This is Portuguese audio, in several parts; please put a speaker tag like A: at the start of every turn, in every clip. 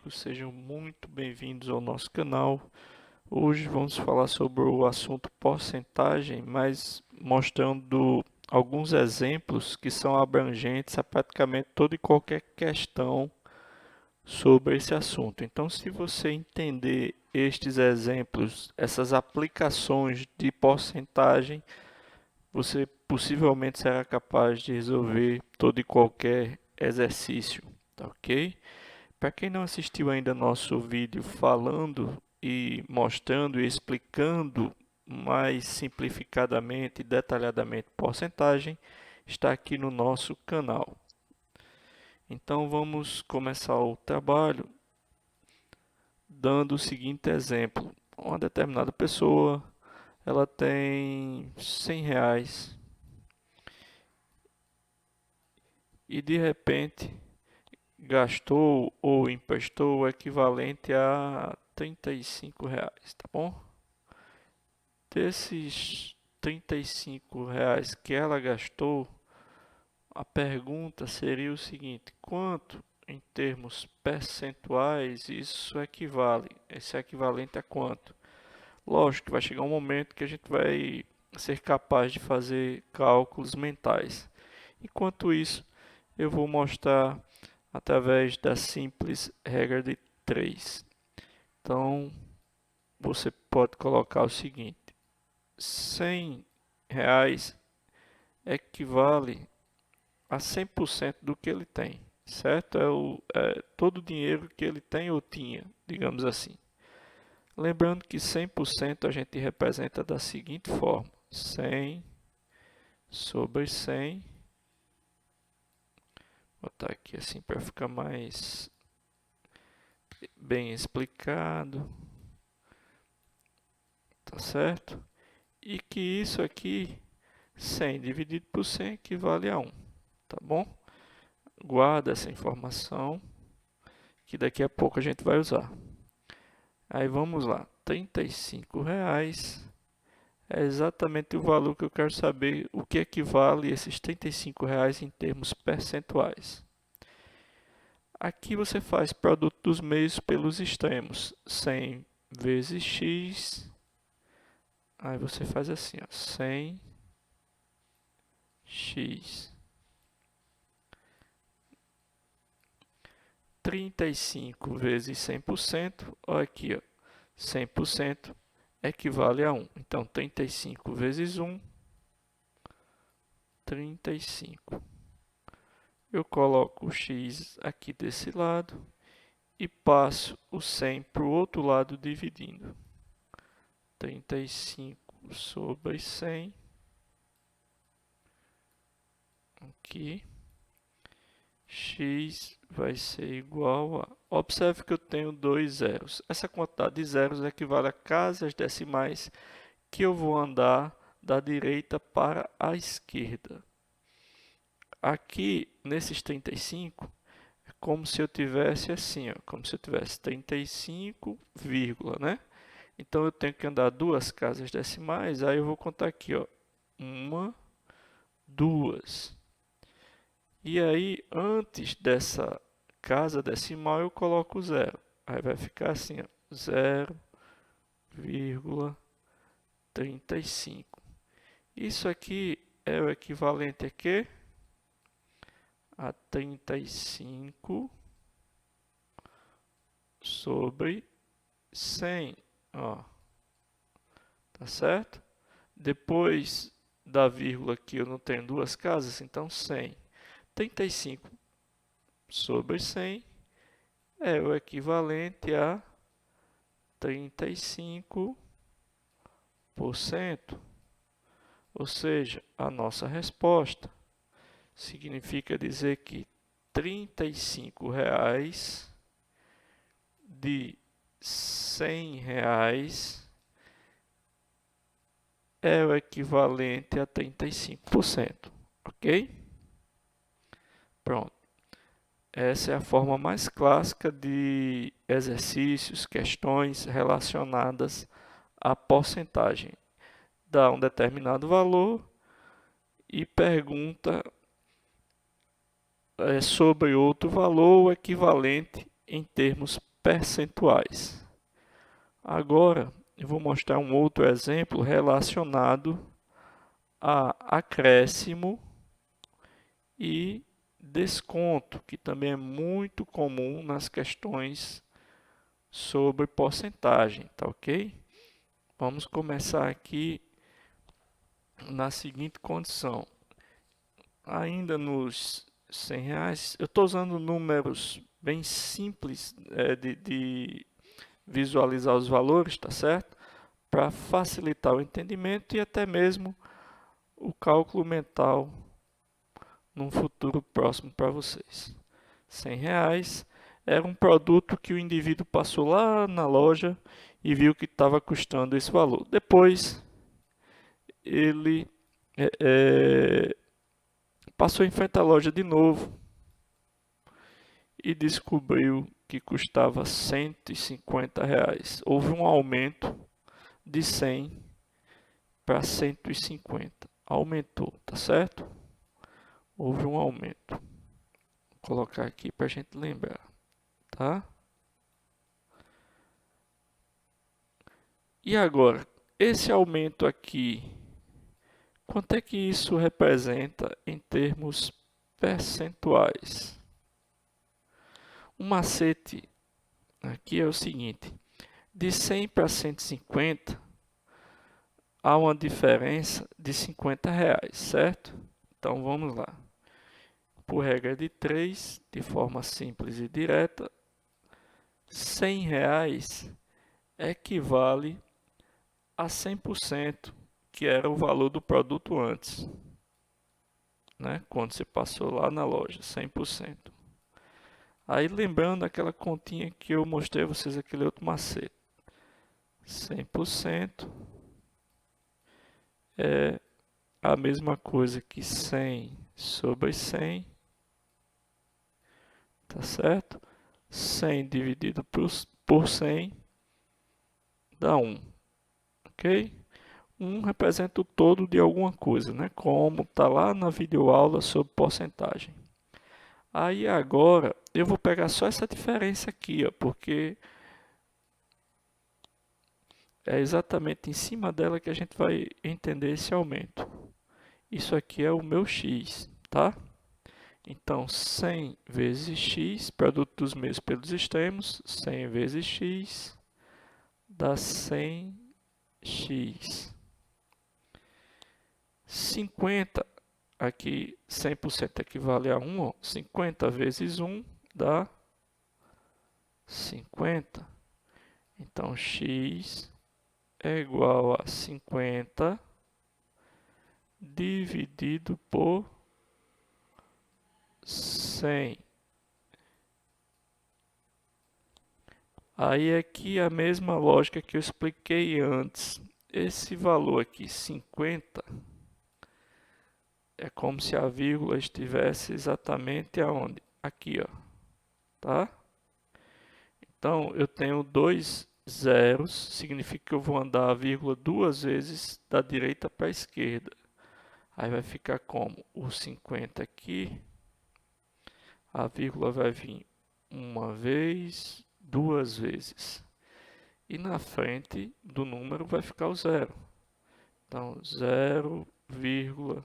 A: amigos, sejam muito bem-vindos ao nosso canal. Hoje vamos falar sobre o assunto porcentagem, mas mostrando alguns exemplos que são abrangentes a praticamente toda e qualquer questão sobre esse assunto. Então, se você entender estes exemplos, essas aplicações de porcentagem, você possivelmente será capaz de resolver todo e qualquer exercício, tá ok? Para quem não assistiu ainda nosso vídeo falando e mostrando e explicando mais simplificadamente e detalhadamente porcentagem, está aqui no nosso canal. Então vamos começar o trabalho dando o seguinte exemplo. Uma determinada pessoa, ela tem R$ 100 e de repente gastou ou emprestou o equivalente a R$ 35, tá bom? Desses R$ 35 que ela gastou, a pergunta seria o seguinte: quanto em termos percentuais isso equivale? Esse é equivalente a quanto? Lógico que vai chegar um momento que a gente vai ser capaz de fazer cálculos mentais. Enquanto isso, eu vou mostrar através da simples regra de 3. Então, você pode colocar o seguinte: R$ 100 equivale a 100% do que ele tem, certo? É todo o dinheiro que ele tem ou tinha, digamos assim. Lembrando que 100% a gente representa da seguinte forma: 100 sobre 100. Vou botar aqui assim para ficar mais bem explicado, tá certo? E que isso aqui, 100 dividido por 100 equivale a 1, tá bom? Guarda essa informação que daqui a pouco a gente vai usar. Aí vamos lá, R$ 35 é exatamente o valor que eu quero saber o que equivale esses R$ 35 em termos percentuais. Aqui você faz produto dos meios pelos extremos, 100 vezes x, aí você faz assim, ó, 100x. 35 vezes 100%, olha aqui, ó, 100% equivale a 1. Então, 35 vezes 1, 35. Eu coloco o x aqui desse lado e passo o 100 para o outro lado dividindo. 35 sobre 100, aqui, x vai ser igual a... Observe que eu tenho dois zeros. Essa quantidade de zeros equivale a casas decimais que eu vou andar da direita para a esquerda. Aqui, nesses 35, é como se eu tivesse assim, ó, como se eu tivesse 35, né? Então, eu tenho que andar duas casas decimais, aí eu vou contar aqui, ó, uma, duas. E aí, antes dessa casa decimal, eu coloco zero. Aí vai ficar assim, ó, 0,35. Isso aqui é o equivalente a quê? A 35 sobre 100. Ó, tá certo? Depois da vírgula aqui eu não tenho duas casas, então 100. 35 sobre 100 é o equivalente a 35%. Ou seja, a nossa resposta significa dizer que R$ 35 de R$ 100 é o equivalente a 35%, ok? Pronto. Essa é a forma mais clássica de exercícios, questões relacionadas à porcentagem. Dá um determinado valor e pergunta sobre outro valor equivalente em termos percentuais. Agora, eu vou mostrar um outro exemplo relacionado a acréscimo e desconto, que também é muito comum nas questões sobre porcentagem, tá ok? Vamos começar aqui na seguinte condição. Ainda nos R$ 100, eu estou usando números bem simples de visualizar os valores, tá certo? Para facilitar o entendimento e até mesmo o cálculo mental num futuro próximo para vocês. R$ 100 era um produto que o indivíduo passou lá na loja e viu que estava custando esse valor. Depois, ele passou em frente à loja de novo e descobriu que custava R$ 150. Houve um aumento de 100 para 150. Aumentou, tá certo? Houve um aumento. Vou colocar aqui para a gente lembrar, tá? E agora, esse aumento aqui, quanto é que isso representa em termos percentuais? O macete aqui é o seguinte: de 100 para 150, há uma diferença de R$ 50, certo? Então vamos lá. Por regra de 3, de forma simples e direta, R$ 100 equivale a 100%, que era o valor do produto antes, né? Quando você passou lá na loja, 100%. Aí lembrando aquela continha que eu mostrei a vocês, aquele outro macete. 100% é a mesma coisa que 100 sobre 100, tá certo? 100 dividido por 100 dá 1, ok? 1 representa o todo de alguma coisa, né? Como está lá na videoaula sobre porcentagem. Aí agora eu vou pegar só essa diferença aqui, ó, porque é exatamente em cima dela que a gente vai entender esse aumento. Isso aqui é o meu x, tá? Então, 100 vezes x, produto dos meios pelos extremos, 100 vezes x dá 100x. 50, aqui 100% equivale a 1, ó. 50 vezes 1 dá 50. Então, x é igual a 50 dividido por 100. Aí aqui a mesma lógica que eu expliquei antes. Esse valor aqui, 50, é como se a vírgula estivesse exatamente aonde? Aqui, ó. Tá? Então, eu tenho dois zeros, significa que eu vou andar a vírgula duas vezes da direita para a esquerda. Aí vai ficar como? O 50 aqui, a vírgula vai vir uma vez, duas vezes. E na frente do número vai ficar o zero. Então, 0,50.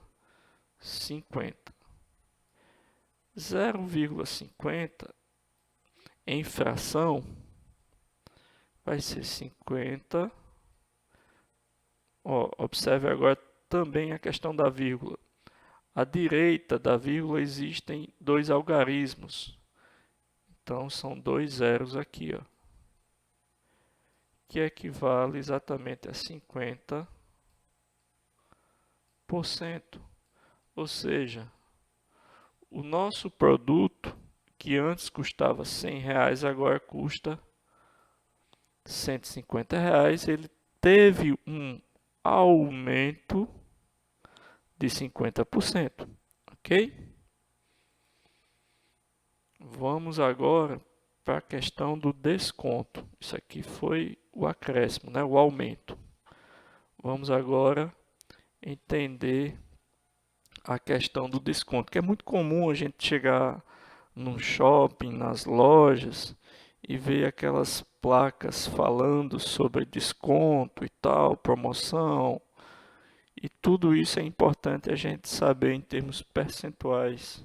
A: 0,50 em fração vai ser 50. Ó, observe agora também a questão da vírgula. À direita da vírgula existem dois algarismos. Então, são dois zeros aqui, ó, que equivale exatamente a 50%. Ou seja, o nosso produto, que antes custava R$ 100, agora custa R$ 150. Ele teve um aumento de 50%, ok? Vamos agora para a questão do desconto. Isso aqui foi o acréscimo, né? O aumento. Vamos agora entender a questão do desconto, que é muito comum a gente chegar num shopping, nas lojas, e ver aquelas placas falando sobre desconto e tal, promoção, e tudo isso é importante a gente saber em termos percentuais.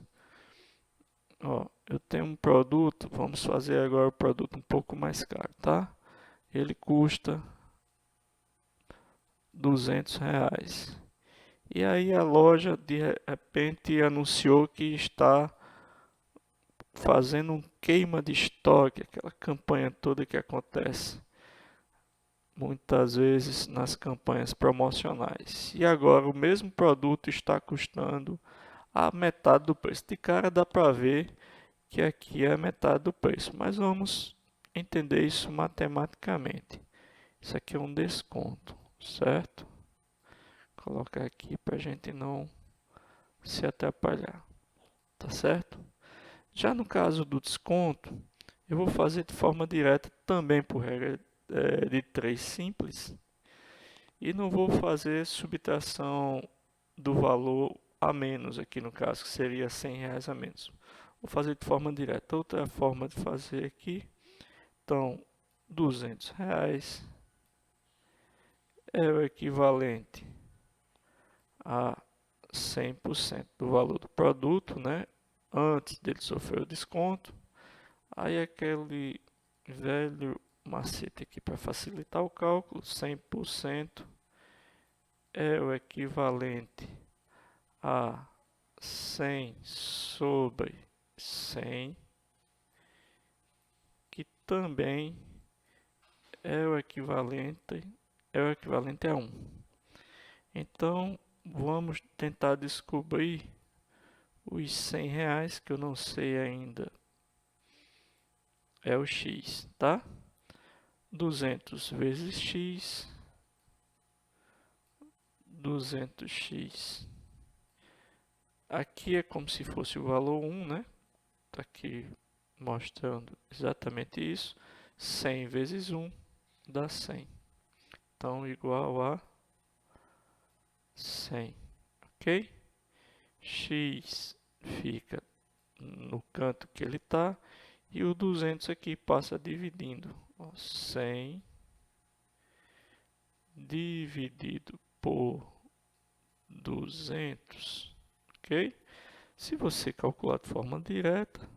A: Ó, eu tenho um produto, vamos fazer agora o produto um pouco mais caro, tá? Ele custa R$ 200. E aí a loja de repente anunciou que está fazendo um queima de estoque, aquela campanha toda que acontece muitas vezes nas campanhas promocionais. E agora o mesmo produto está custando a metade do preço. De cara dá para ver que aqui é a metade do preço, mas vamos entender isso matematicamente. Isso aqui é um desconto, certo? Vou colocar aqui para a gente não se atrapalhar, tá certo? Já no caso do desconto, eu vou fazer de forma direta também por regra de 3 simples e não vou fazer subtração do valor a menos aqui no caso, que seria R$ 100 a menos. Vou fazer de forma direta. Outra forma de fazer aqui, então, R$ 200 é o equivalente a 100% do valor do produto, né? Antes dele sofrer o desconto. Aí aquele velho macete aqui para facilitar o cálculo, 100% é o equivalente a 100 sobre 100, que também é o equivalente a 1. Então, vamos tentar descobrir os R$ 100, que eu não sei ainda, é o x, tá? 200 vezes x, 200x. Aqui é como se fosse o valor 1, né? Tá aqui mostrando exatamente isso. 100 vezes 1 dá 100. Então, igual a 100, ok? X fica no canto que ele está e o 200 aqui passa dividindo. Ó, 100 dividido por 200, ok? Se você calcular de forma direta,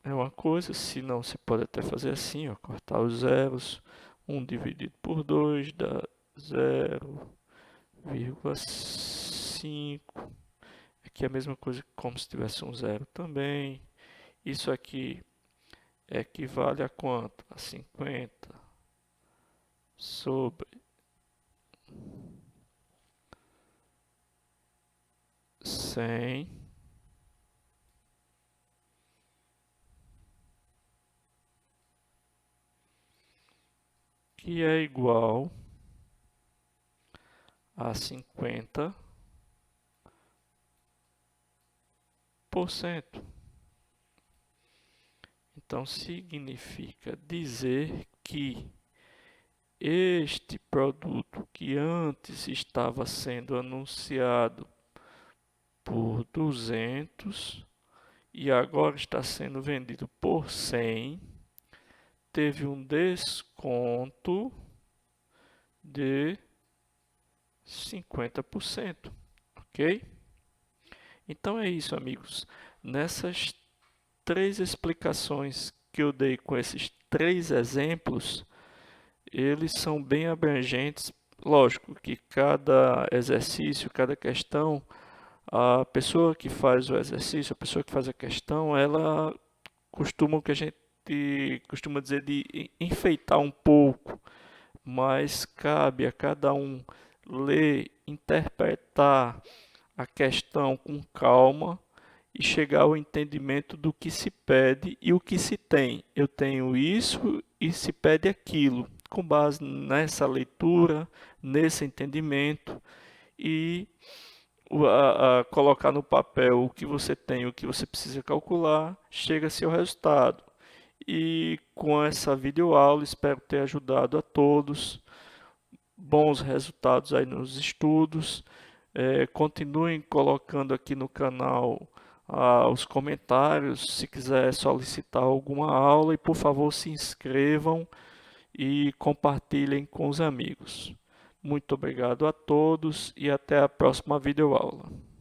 A: é uma coisa, se não, você pode até fazer assim, ó, cortar os zeros. 1 dividido por 2 dá 0,5. Aqui é a mesma coisa como se tivesse um zero também. Isso aqui equivale a quanto? A 50 sobre 100, que é igual a 50%. Então, significa dizer que este produto que antes estava sendo anunciado por 200 e agora está sendo vendido por 100, teve um desconto de 50%, ok? Então é isso, amigos. Nessas 3 explicações que eu dei com esses 3 exemplos, eles são bem abrangentes. Lógico que cada exercício, cada questão, a pessoa que faz o exercício, a pessoa que faz a questão, ela costuma, o que a gente costuma dizer, de enfeitar um pouco, mas cabe a cada um ler, interpretar a questão com calma e chegar ao entendimento do que se pede e o que se tem. Eu tenho isso e se pede aquilo. Com base nessa leitura, nesse entendimento e colocar no papel o que você tem, o que você precisa calcular, chega-se ao resultado. E com essa videoaula, espero ter ajudado a todos. Bons resultados aí nos estudos. Continuem colocando aqui no canal os comentários se quiser solicitar alguma aula e por favor se inscrevam e compartilhem com os amigos. Muito obrigado a todos e até a próxima videoaula.